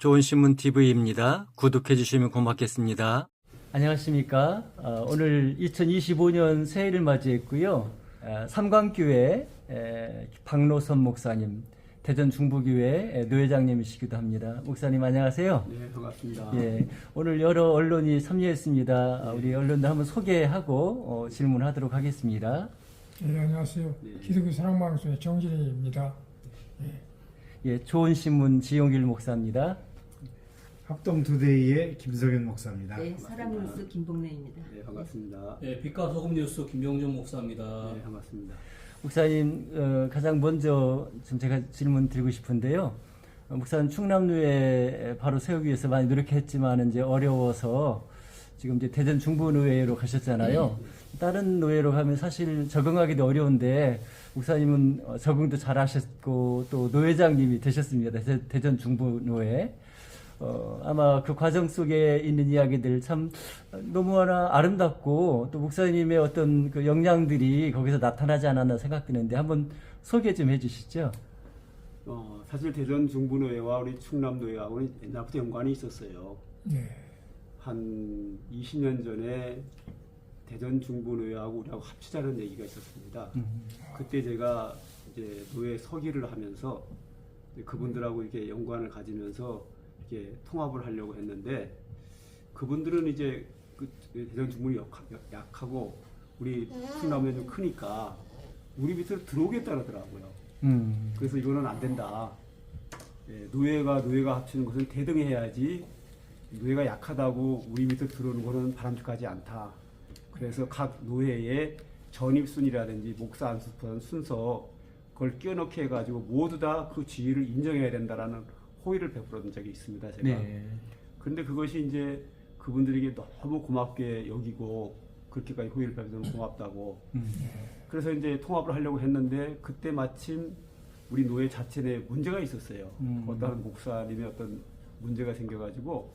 좋은 신문 TV입니다. 구독해 주시면 고맙겠습니다. 안녕하십니까. 오늘 2025년 새해를 맞이했고요. 삼광교회 박노선 목사님, 대전 중부교회 노회장님이시기도 합니다. 목사님 안녕하세요. 네, 반갑습니다. 예, 오늘 여러 언론이 참여했습니다. 우리 언론도 한번 소개하고 질문하도록 하겠습니다. 네, 안녕하세요. 네. 기독교 사랑방송의 정진희입니다. 예, 좋은 신문 지용길 목사입니다. 합동투데이의 김석현 목사입니다. 네, 사랑뉴스 김봉래입니다. 네, 반갑습니다. 네, 빛과 소금 뉴스 김병준 목사입니다. 네, 반갑습니다. 목사님, 가장 먼저 좀 제가 질문 드리고 싶은데요. 목사님 충남노회 바로 세우기 위해서 많이 노력했지만 이제 어려워서 지금 이제 대전 중부노회로 가셨잖아요. 다른 노회로 가면 사실 적응하기도 어려운데 목사님은 적응도 잘 하셨고 또 노회장님이 되셨습니다. 대전 중부노회. 아마 그 과정 속에 있는 이야기들 참 너무나 아름답고 또 목사님의 어떤 그 역량들이 거기서 나타나지 않았나 생각되는데 한번 소개 좀 해주시죠. 사실 대전 중부노회와 우리 충남노회하고는 옛날부터 연관이 있었어요. 네, 한 20년 전에 대전 중부노회하고 우리하고 합치자는 얘기가 있었습니다. 그때 제가 이제 노회 서기를 하면서 이제 그분들하고 이렇게 연관을 가지면서 이렇게 통합을 하려고 했는데 그분들은 이제 그 대전 중부이 약하고 우리 충남이 좀 크니까 우리 밑으로 들어오겠다 그러더라고요. 그래서 이거는 안 된다. 예, 노회가 합치는 것은 대등해야지 노회가 약하다고 우리 밑으로 들어오는 것은 바람직하지 않다. 그래서 각 노회의 전입순이라든지 목사 안수편 순서 그걸 끼워넣게 해가지고 모두 다 그 지위를 인정해야 된다라는 호의를 베풀었던 적이 있습니다. 제가. 네. 그런데 그것이 이제 그분들에게 너무 고맙게 여기고 그렇게까지 호의를 베풀어서 고맙다고. 그래서 이제 통합을 하려고 했는데 그때 마침 우리 노회 자체 내 문제가 있었어요. 어떤 목사님의 어떤 문제가 생겨가지고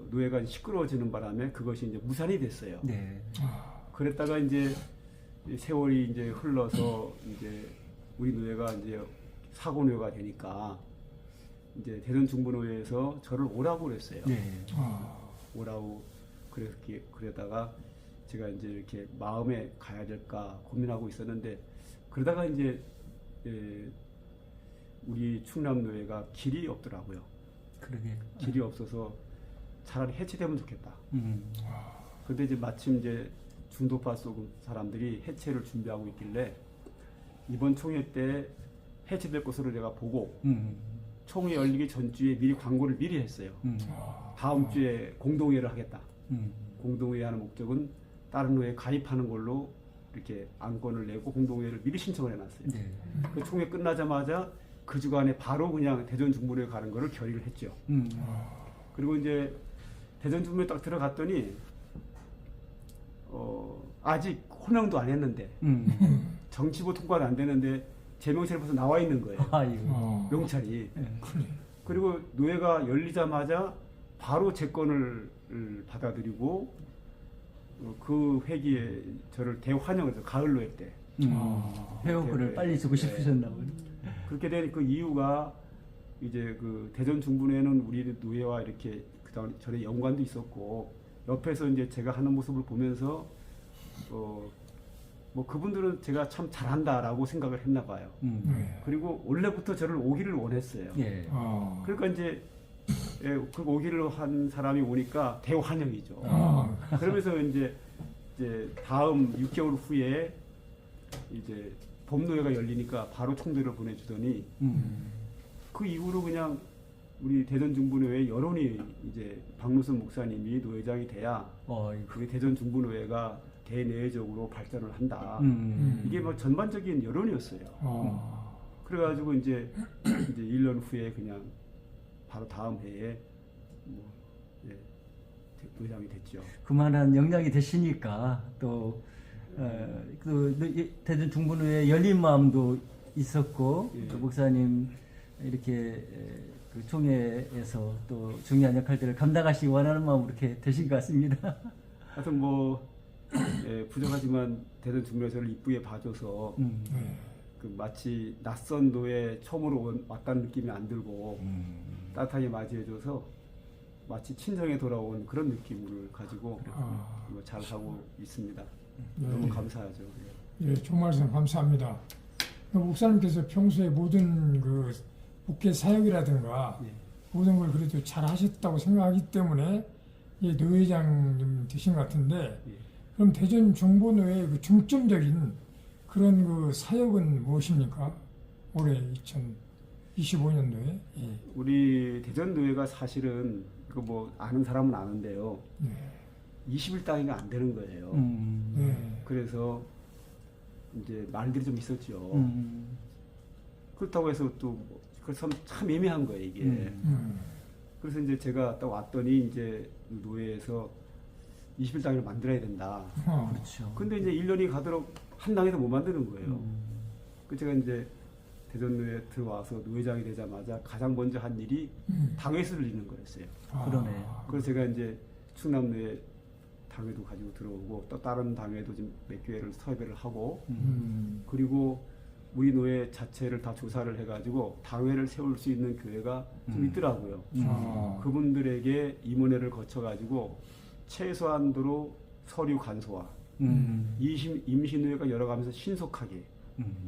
노회가 시끄러워지는 바람에 그것이 이제 무산이 됐어요. 네. 그랬다가 이제 세월이 이제 흘러서 이제 우리 노회가 이제 사고노회가 되니까 이제 대전 중부노회에서 저를 오라고 그랬어요. 네. 오라고 그러다가 제가 이제 이렇게 마음에 가야 될까 고민하고 있었는데 그러다가 이제 우리 충남노회가 길이 없더라고요. 그러게. 길이 없어서 차라리 해체되면 좋겠다. 근데 이제 마침 이제 중도파 속 사람들이 해체를 준비하고 있길래 이번 총회 때 해체될 것으로 제가 보고 총회 열리기 전주에 미리 광고를 미리 했어요. 다음 주에 공동회를 하겠다. 공동회 하는 목적은 다른 노회에 가입하는 걸로 이렇게 안건을 내고 공동회를 미리 신청을 해놨어요. 네. 그 총회 끝나자마자 그 주간에 바로 그냥 대전 중부로에 가는 거를 결의를 했죠. 그리고 이제 대전 중부에 딱 들어갔더니 아직 호명도 안 했는데 정치부 통과도 안 되는데 제 명찰이 벌써 나와 있는 거예요. 아이고. 명찰이. 그래. 그리고 노회가 열리자마자 바로 제 건을 받아들이고 그 회기에 저를 대환영을 했어요. 가을 노회 때. 회원권을 네. 빨리 주고 싶으셨나 보네. 그렇게 된 그 이유가 이제 그 대전 중부노회는 우리 노회와 이렇게 그다음 전에 연관도 있었고 옆에서 이제 제가 하는 모습을 보면서 뭐 그분들은 제가 참 잘한다라고 생각을 했나 봐요. 네. 그리고 원래부터 저를 오기를 원했어요. 예. 그러니까 이제 그 오기를 한 사람이 오니까 대환영이죠. 그러면서 이제 다음 6개월 후에 이제 봄노회가 열리니까 바로 총대를 보내주더니 그 이후로 그냥 우리 대전 중부노회 여론이 이제 박노선 목사님이 노회장이 돼야 우리 대전 중부노회가 대내외적으로 발전을 한다. 이게 뭐 전반적인 여론이었어요. 그래가지고 이제 1년 후에 그냥 바로 다음 해에 뭐 노회장이 됐죠. 그만한 역량이 되시니까 또 대전 중부노회 열린 마음도 있었고 예. 또 목사님 이렇게 그 총회에서 또 중요한 역할들을 감당하시기 원하는 마음으로 이렇게 되신 것 같습니다. 하여튼 뭐 부족하지만 대전 중부에서를 이쁘게 봐줘서 그 마치 낯선 노에 처음으로 왔다는 느낌이 안 들고 따뜻하게 맞이해줘서 마치 친정에 돌아온 그런 느낌을 가지고 잘 하고 있습니다. 너무 감사하죠. 예, 좋은 말씀 감사합니다. 목사님께서 평소에 모든 그 목회 사역이라든가 네. 모든 걸 그래도 잘 하셨다고 생각하기 때문에 예, 노회장님 되신 것 같은데 예. 그럼 대전 중보노회의 그 중점적인 그런 그 사역은 무엇입니까? 올해 2025년도에 예. 우리 대전노회가 사실은 이거 뭐 아는 사람은 아는데요. 네. 20일 단위가 안 되는 거예요. 네. 그래서 이제 말들이 좀 있었죠. 음. 그렇다고 해서 또 그래서 참 애매한 거예요 이게. 그래서 이제 제가 딱 왔더니 이제 노회에서 20일 당일을 만들어야 된다. 그렇죠. 근데 이제 1년이 가도록 한 당에서 못 만드는 거예요. 그 제가 이제 대전노회에 들어와서 노회장이 되자마자 가장 먼저 한 일이 당회수를 잇는 거였어요. 그러네. 그래서 제가 이제 충남노회 당회도 가지고 들어오고 또 다른 당회도 좀 몇 개를 섭외를 하고 그리고 우리 노회 자체를 다 조사를 해가지고 당회를 세울 수 있는 교회가 좀 있더라고요. 그분들에게 임원회를 거쳐가지고 최소한도로 서류 간소화, 임시노회가 열어가면서 신속하게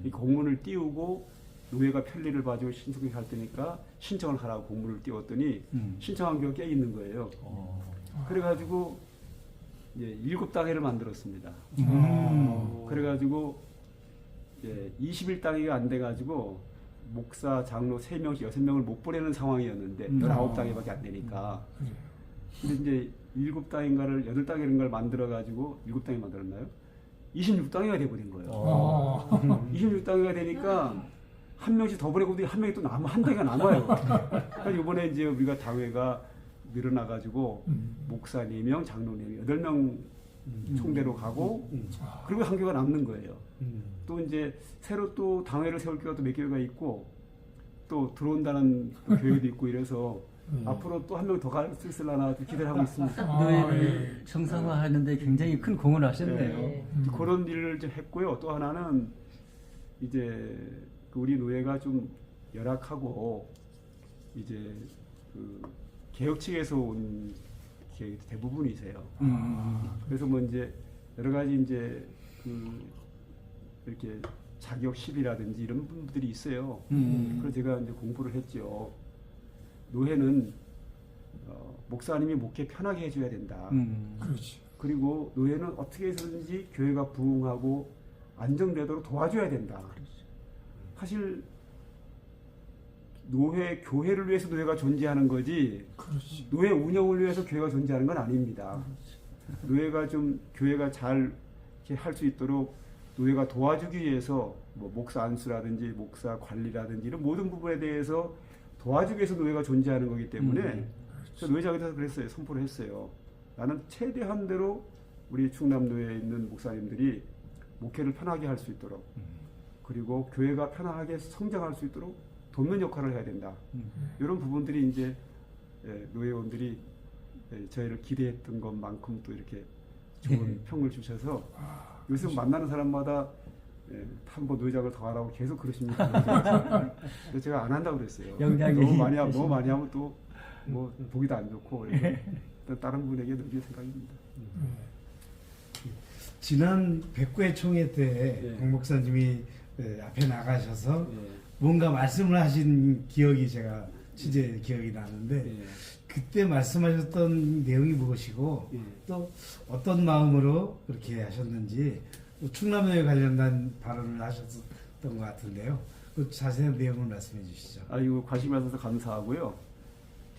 이 공문을 띄우고 노회가 편리를 봐주고 신속하게 할 테니까 신청을 하라고 공문을 띄웠더니 신청한 교회가 꽤 있는 거예요. 그래가지고 이제 7당회를 만들었습니다. 그래가지고 20일 당회가 안 돼가지고 목사, 장로 3명씩 6명을 못 보내는 상황이었는데 19당회밖에 안 되니까 근데 이제 7당인가를 8당인가를 만들어가지고 7당회 만들었나요? 26당회가 돼버린 거예요. 26당회가 되니까 한 명씩 더 보내고 한 명이 또 한 당회가 남아요. 그러니까 이번에 이제 우리가 당회가 늘어나가지고 목사 4명, 장로 4명, 8명 총대로 가고 그리고 한 교회가 남는 거예요. 또 이제 새로 또 당회를 세울 교회가 또 몇 교회가 있고 또 들어온다는 또 교회도 있고 이래서 앞으로 또 한 명 더 갈 수 있으려나 기대를 하고 있습니다. 노예를 정상화하는데 굉장히 큰 공헌을 하셨네요. 네. 그런 일을 좀 했고요. 또 하나는 이제 그 우리 노예가 좀 열악하고 이제 그 개혁 측에서 온 대부분이세요. 그래서 뭐 이제 여러 가지 이제 그 이렇게 자격 시비라든지 이런 분들이 있어요. 그래서 제가 이제 공부를 했죠. 노회는 목사님이 목회 편하게 해줘야 된다. 그렇지. 그리고 노회는 어떻게 해서든지 교회가 부흥하고 안정되도록 도와줘야 된다. 사실 교회를 위해서 노회가 존재하는 거지 그렇지. 노회 운영을 위해서 교회가 존재하는 건 아닙니다. 노회가 좀 교회가 잘 할 수 있도록 노회가 도와주기 위해서 뭐 목사 안수라든지 목사 관리라든지 이런 모든 부분에 대해서 도와주기 위해서 노회가 존재하는 거기 때문에 그래서 노회장에서 그랬어요. 선포를 했어요. 나는 최대한대로 우리 충남노회에 있는 목사님들이 목회를 편하게 할 수 있도록 그리고 교회가 편하게 성장할 수 있도록 돕는 역할을 해야 된다. 이런 부분들이 이제 노회원들이 저희를 기대했던 것만큼 또 이렇게 좋은 평을 주셔서 요새 만나는 사람마다 한번 노회장을 더 하라고 계속 그러십니다. 근데 제가 안 한다고 그랬어요. 영향이 너무 많이 하면 또 뭐 보기도 안 좋고 그래서 또 다른 분에게 넘길 생각입니다. 지난 109회 총회 때 네. 공 목사님이 앞에 나가셔서 예. 뭔가 말씀을 하신 기억이 제가 취재 기억이 나는데 예. 그때 말씀하셨던 내용이 무엇이고 예. 또 어떤 마음으로 그렇게 하셨는지 또 충남도에 관련된 발언을 하셨던 것 같은데요. 그 자세한 내용을 말씀해 주시죠. 이거 관심 가져서 감사하고요.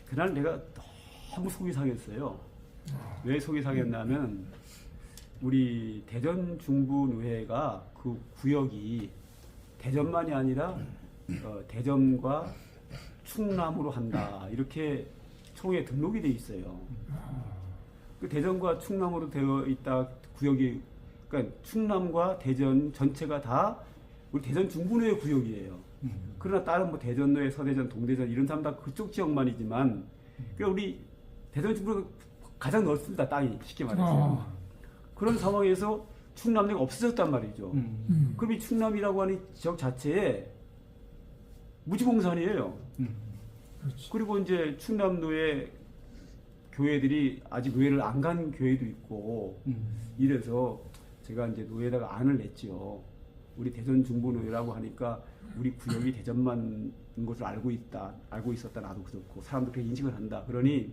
그날 내가 너무 속이 상했어요. 왜 속이 상했냐면 우리 대전 중부노회가 그 구역이 대전만이 아니라 대전과 충남으로 한다 이렇게 총회에 등록이 돼 있어요. 그 대전과 충남으로 되어 있다 구역이 그러니까 충남과 대전 전체가 다 우리 대전 중부노회 구역이에요. 그러나 다른 뭐 대전노회, 서대전, 동대전 이런 사람 다 그쪽 지역만이지만 그러니까 우리 대전 중부가 가장 넓습니다. 땅이 쉽게 말해서. 그런 상황에서 충남도가 없어졌단 말이죠. 그럼 이 충남이라고 하는 지역 자체에 무지공산이에요. 그렇지. 그리고 이제 충남도에 교회들이 아직 노예를 안 간 교회도 있고 이래서 제가 이제 노예에다가 안을 냈지요. 우리 대전 중부노예라고 하니까 우리 구역이 대전만 인 것을 알고 있었다 나도 그렇고 사람들 그렇게 인식을 한다. 그러니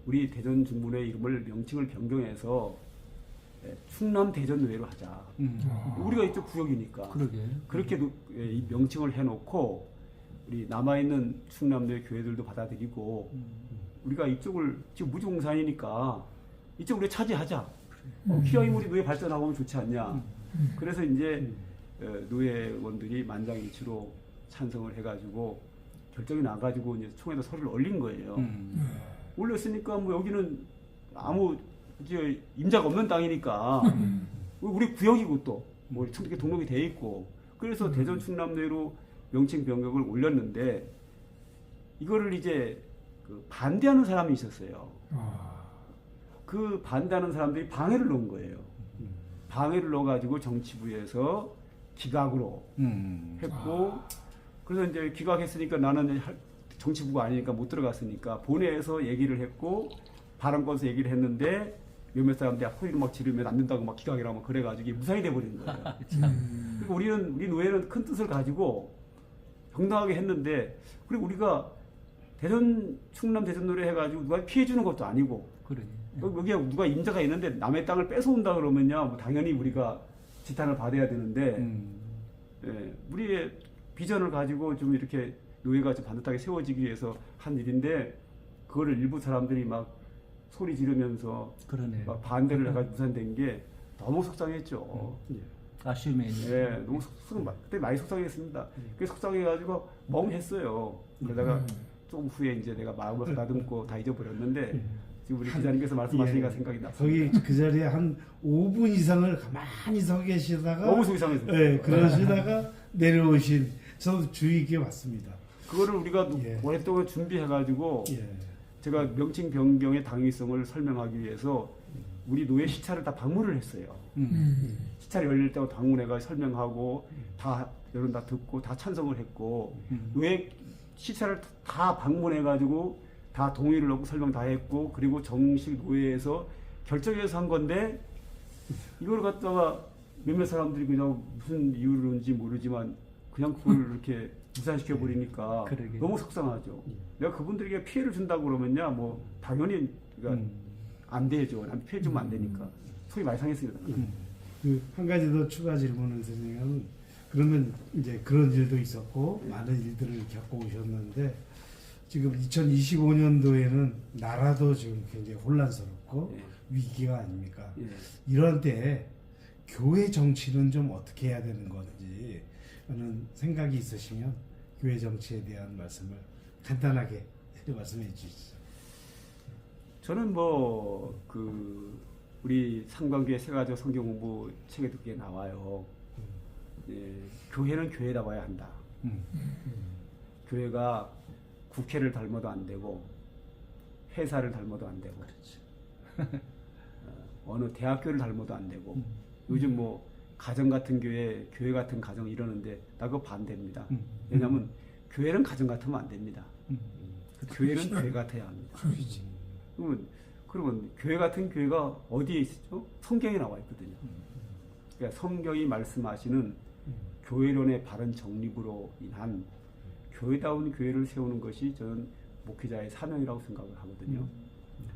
우리 대전 중부노예 이름을 명칭을 변경해서 충남 대전 노예로 하자. 우리가 이쪽 구역이니까. 그러게. 그렇게 이 명칭을 해놓고 우리 남아있는 충남도의 교회들도 받아들이고 우리가 이쪽을 지금 무주공산이니까 이쪽을 우리 차지하자. 기왕이면 우리 노예 발전하고 하면 좋지 않냐. 그래서 이제 노예원들이 만장일치로 찬성을 해가지고 결정이 나가지고 이제 총회에다 서류를 올린 거예요. 올렸으니까 뭐 여기는 아무 이제 임자가 없는 땅이니까 우리 구역이고 또 뭐 이렇게 등록이 돼 있고 그래서 대전 충남도로 명칭 변경을 올렸는데 이거를 이제 그 반대하는 사람이 있었어요. 그 반대하는 사람들이 방해를 넣은 거예요. 방해를 넣어가지고 정치부에서 기각으로 했고 그래서 이제 기각했으니까 나는 이제 정치부가 아니니까 못 들어갔으니까 본회에서 얘기를 했고 발언권서 얘기를 했는데 몇몇 사람들이 소리를 막 지르면 안 된다고 막 기각이라고 그래가지고 이게 무산이 돼버린 거예요. 그리고 우리 노예는 큰 뜻을 가지고 정당하게 했는데 그리고 우리가 충남 대전 노래 해가지고 누가 피해 주는 것도 아니고 그러게. 여기에 누가 임자가 있는데 남의 땅을 뺏어온다 그러면요 뭐 당연히 우리가 지탄을 받아야 되는데 예, 우리의 비전을 가지고 좀 이렇게 노예가 좀 반듯하게 세워지기 위해서 한 일인데 그거를 일부 사람들이 막 소리 지르면서 그러네. 막 반대를 해가지고 무산된 게 너무 속상했죠. 아쉬움이 예, 너무 그때 많이 속상했습니다. 그래서 속상해가지고 멍했어요. 그러다가 좀 후에 이제 내가 마음을 가다듬고 다 잊어버렸는데 지금 우리 기자님께서 말씀하시니까 생각이 났어요. 거기 그 자리에 한 5분 이상을 가만히 서 계시다가 너무 속상했어요. 예, 그러시다가 내려오신 저도 주의 깊게 봤습니다. 그거를 우리가 예. 오랫동안 준비해가지고 예. 제가 명칭 변경의 당위성을 설명하기 위해서 우리 노예 시찰을 다 방문을 했어요. 시찰이 열릴 때마다 방문해가 설명하고 다 여론 다 듣고 다 찬성을 했고 노예 시찰을 다 방문해가지고 다 동의를 얻고 설명 다 했고 그리고 정식 노예에서 결정해서 한 건데 이걸 갖다가 몇몇 사람들이 그냥 무슨 이유로인지 모르지만 그냥 그걸 이렇게 무산시켜 버리니까 그러게. 너무 속상하죠. 내가 그분들에게 피해를 준다고 그러면요, 뭐 당연히 그러니까 안 되죠. 난 피해 주면 안 되니까 속이 많이 상했습니다. 그 한 가지 더 추가 질문을 드리면 그러면 이제 그런 일도 있었고 많은 일들을 겪어 오셨는데 지금 2025년도에는 나라도 지금 굉장히 혼란스럽고 예. 위기가 아닙니까? 예. 이런 때 교회 정치는 좀 어떻게 해야 되는 건지 하는 생각이 있으시면 교회 정치에 대한 말씀을 간단하게 말씀해 주시죠. 저는 뭐 우리 상관교회 세가지 성경 공부 책에도 그게 나와요. 예, 교회는 교회다 봐야 한다. 교회가 국회를 닮아도 안 되고 회사를 닮아도 안 되고 어느 대학교를 닮아도 안 되고 요즘 뭐 가정 같은 교회 같은 가정 이러는데 나 그거 반대입니다. 왜냐하면 교회는 가정 같으면 안 됩니다. 교회는 교회 같아야 합니다. 그러면 교회 같은 교회가 어디에 있죠? 성경에 나와 있거든요. 그러니까 성경이 말씀하시는 교회론의 바른 정립으로 인한 교회다운 교회를 세우는 것이 저는 목회자의 사명이라고 생각을 하거든요.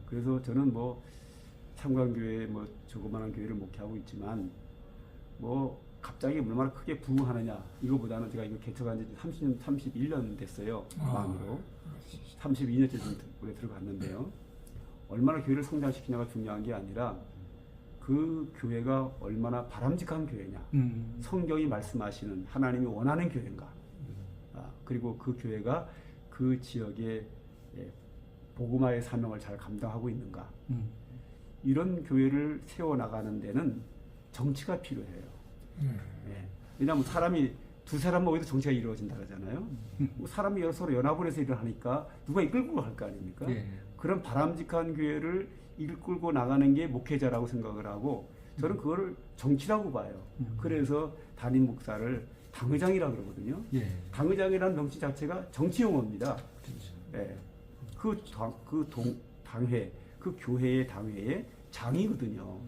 그래서 저는 뭐 참관교회 뭐 조그마한 교회를 목회하고 있지만 뭐 갑자기 얼마나 크게 부흥하느냐 이거보다는 제가 이거 개척한 지 31년 됐어요. 마음으로 32년째 올해 들어갔는데요. 얼마나 교회를 성장시키냐가 중요한 게 아니라 그 교회가 얼마나 바람직한 교회냐, 성경이 말씀하시는 하나님이 원하는 교회인가, 그리고 그 교회가 그 지역의 복음화의 사명을 잘 감당하고 있는가, 이런 교회를 세워나가는 데는 정치가 필요해요. 예. 왜냐하면 두 사람 모여도 정치가 이루어진다 그러잖아요. 사람이 서로 연합을 해서 일을 하니까 누가 이끌고 갈 거 아닙니까? 예. 그런 바람직한 교회를 이끌고 나가는 게 목회자라고 생각을 하고 저는 그거를 정치라고 봐요. 그래서 담임 목사를 당의장이라고 그러거든요. 예. 당의장이라는 명칭 자체가 정치 용어입니다. 예. 당회, 그 교회의 당회의 장이거든요.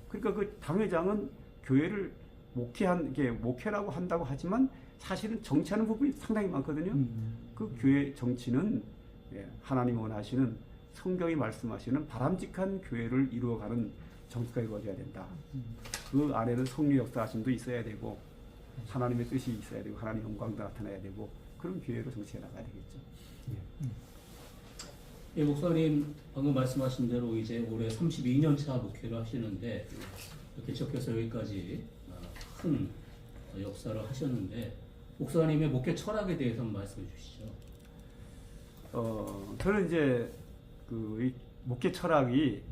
그러니까 그 당회장은 교회를 목회라고 한다고 하지만 사실은 정치하는 부분이 상당히 많거든요. 그 교회 정치는 하나님 원하시는 성경이 말씀하시는 바람직한 교회를 이루어가는 정치가 이루어져야 된다. 그 안에는 성령 역사하심도 있어야 되고 하나님의 뜻이 있어야 되고 하나님의 영광도 나타나야 되고 그런 교회로 정치해 나가야 되겠죠. 예, 목사님 방금 말씀하신 대로 이제 올해 32년 차 목회를 하시는데 개척해서 여기까지 큰 역사를 하셨는데 목사님의 목회 철학에 대해서 한번 말씀해 주시죠. 저는 이제 이 목회 철학이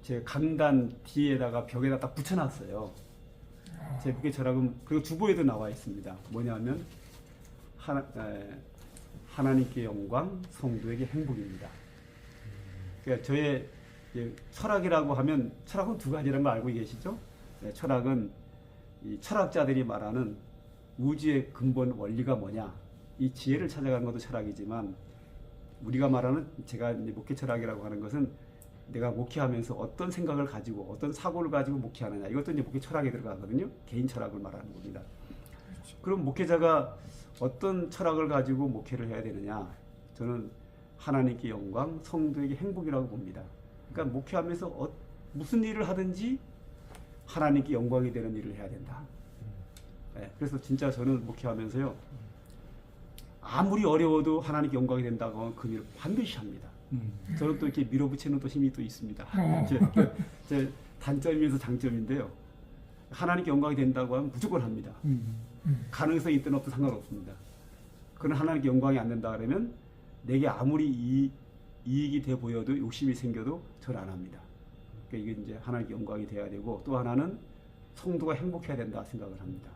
제 강단 뒤에다가 벽에다 딱 붙여놨어요. 제 목회 철학은 그리고 주보에도 나와 있습니다. 뭐냐면 하나님께 영광, 성도에게 행복입니다. 그러니까 저의 철학이라고 하면 철학은 두 가지라는 걸 알고 계시죠? 철학은 이 철학자들이 말하는 우주의 근본 원리가 뭐냐 이 지혜를 찾아가는 것도 철학이지만 우리가 말하는 제가 이제 목회 철학이라고 하는 것은 내가 목회하면서 어떤 생각을 가지고 어떤 사고를 가지고 목회하느냐 이것도 이제 목회 철학에 들어가거든요. 개인 철학을 말하는 겁니다. 그럼 목회자가 어떤 철학을 가지고 목회를 해야 되느냐? 저는 하나님께 영광, 성도에게 행복이라고 봅니다. 그러니까 목회하면서 무슨 일을 하든지 하나님께 영광이 되는 일을 해야 된다. 네, 그래서 진짜 저는 목회하면서요. 아무리 어려워도 하나님께 영광이 된다고 하면 그 일을 반드시 합니다. 저는 또 이렇게 밀어붙이는 또 힘이 또 있습니다. 제 단점이면서 장점인데요. 하나님께 영광이 된다고 하면 무조건 합니다. 가능성이 있든 없든 상관없습니다. 그러나 하나님께 영광이 안 된다 그러면 내게 아무리 이익이 돼 보여도 욕심이 생겨도 저는 안 합니다. 그러니까 이게 이제 하나님께 영광이 돼야 되고 또 하나는 성도가 행복해야 된다 생각을 합니다.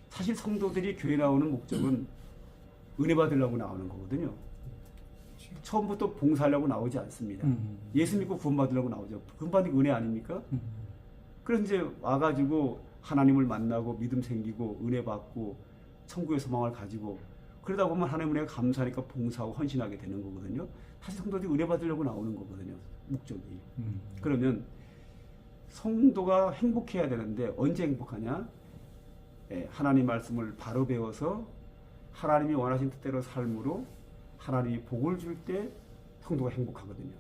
사실 성도들이 교회 나오는 목적은 은혜 받으려고 나오는 거거든요. 처음부터 봉사하려고 나오지 않습니다. 예수 믿고 구원받으려고 나오죠. 구원받는 게 은혜 아닙니까? 그래서 이제 와가지고 하나님을 만나고 믿음 생기고 은혜 받고 천국의 소망을 가지고 그러다 보면 하나님 은혜가 감사하니까 봉사하고 헌신하게 되는 거거든요. 사실 성도들이 은혜 받으려고 나오는 거거든요. 목적이. 그러면 성도가 행복해야 되는데 언제 행복하냐? 하나님 말씀을 바로 배워서 하나님이 원하신 뜻대로 삶으로 하나님이 복을 줄 때 성도가 행복하거든요.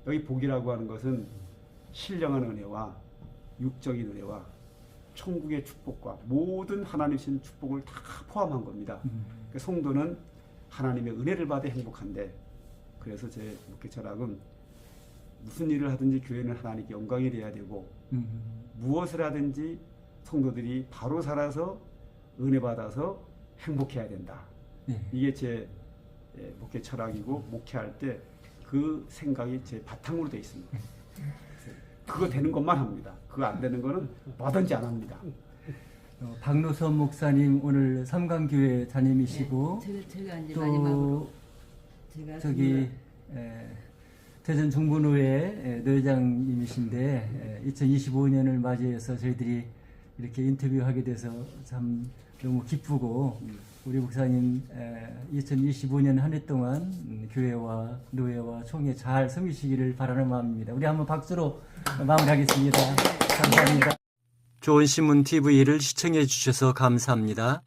여기 복이라고 하는 것은 신령한 은혜와 육적인 은혜와 천국의 축복과 모든 하나님 주신 축복을 다 포함한 겁니다. 그러니까 성도는 하나님의 은혜를 받아 행복한데 그래서 제 목회 철학은 무슨 일을 하든지 교회는 하나님께 영광이 돼야 되고 무엇을 하든지 성도들이 바로 살아서 은혜 받아서 행복해야 된다. 이게 제 목회 철학이고 목회할 때 그 생각이 제 바탕으로 되어 있습니다. 그거 되는 것만 합니다. 그거 안 되는 거는 뭐든지 안 합니다. 박노선 목사님 오늘 삼강교회 담임이시고 제가 이제 또 마지막으로 제가 저기 대전 중부노회 노회장님이신데 2025년을 맞이해서 저희들이 이렇게 인터뷰하게 돼서 참 너무 기쁘고 우리 목사님 2025년 한 해 동안 교회와 노회와 총회 잘 섬기시기를 바라는 마음입니다. 우리 한번 박수로 마무리하겠습니다. 감사합니다. 좋은 신문 TV를 시청해 주셔서 감사합니다.